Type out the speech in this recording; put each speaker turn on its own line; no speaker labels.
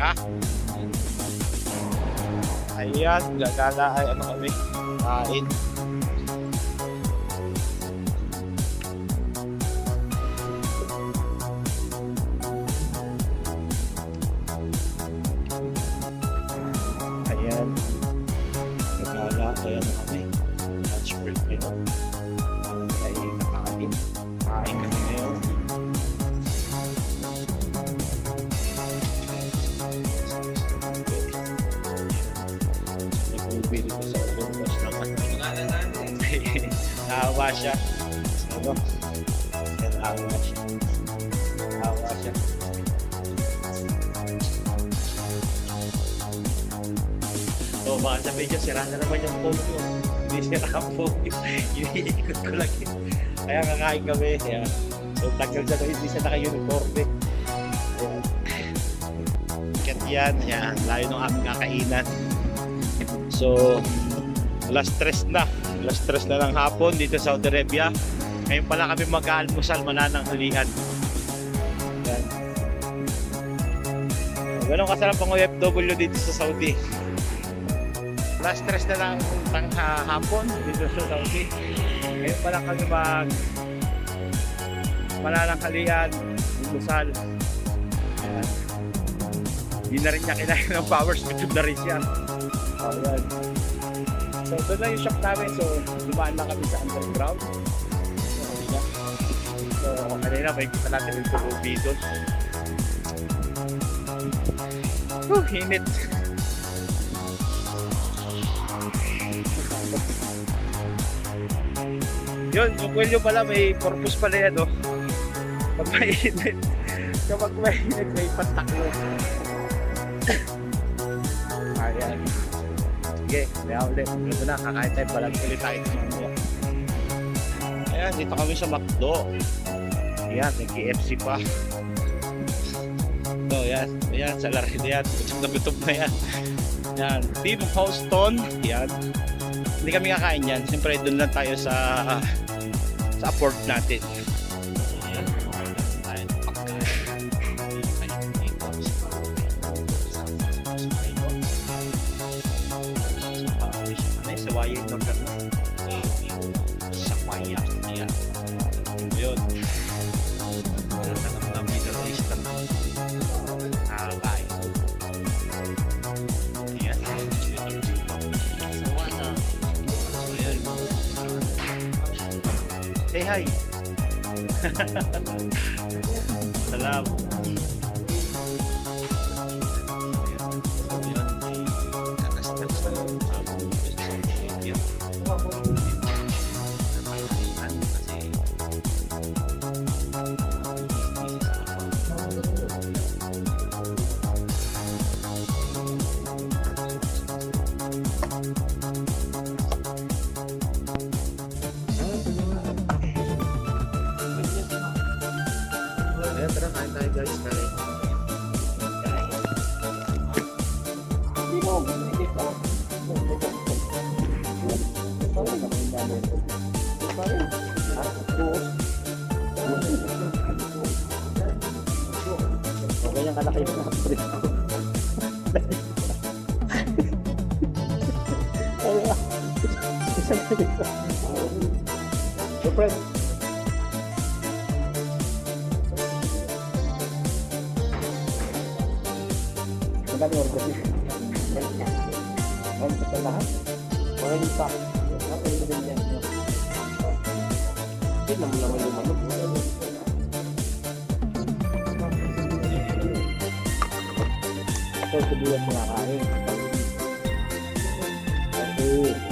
Ha? Ayan, gagala ay ano kami, kain. Ayan, gagala, ayan na kami. Lunch break ngayon. Ay nakain. Kain kami ngayon. Nag-ubili ko sa Olympus naman. Naawa siya. Ano? Naawa siya. Naawa siya. O baka sabihin niyo, sira na naman yung phone ko. Hindi sira ang phone ko. Iniikot ko lang yun. Kaya kakain kami. Kaya, so tagal siya na hindi siya naka-uniform eh. Ayan. Kat yan. Ayan. Layo ng aming kakainan. So, alas 3 na. Alas 3 na ng hapon dito sa Saudi Arabia. Ngayon pala kami mag-aalmusal, manananghalian. Yan. Ganun kasarap ang OFW dito sa Saudi. Alas 3 na lang hapon dito sa Saudi. Ngayon pala kami manananghalian, almusal. Yan. Hindi na rin niya kailangan ng powers, YouTube na rin siya. Ayan. So doon lang yung shop namin. So dumaan lang kami sa underground. So kanina may kita natin yung turubi doon. Hinit. Yun, yung kwelyo pala may purpose pala yan, no? Pag mainit, kapag mainit may pataklo. Ayan. Sige, kaya ulit. Ito na, kakain tayo. Balag ulit tayo. Ayan, dito kami sa McDo. Ayan, may KFC pa. So, ayan. Ayan, sa lari na yan. Gutom na gutom na yan. Ayan, Team Houston. Ayan. Hindi kami kakain yan. Siyempre, doon lang tayo sa port natin. Ayan. Ayan, pagkain. Sawaya yung order na. Sawaya. Ayan. Yun. Nasa ng Middle East na nakakain. Ayan. Sawana. Ayan. Say hi. Salam. Tara, kain tayo guys. Kain. Ganyan kalaki yung kapatid ko. So friend, magkano order niyo? Ano sa lahat? Wala yung stock. Ano yung din yan? Hindi naman naman yung manok. Ito, sabihan mga kain. Okay.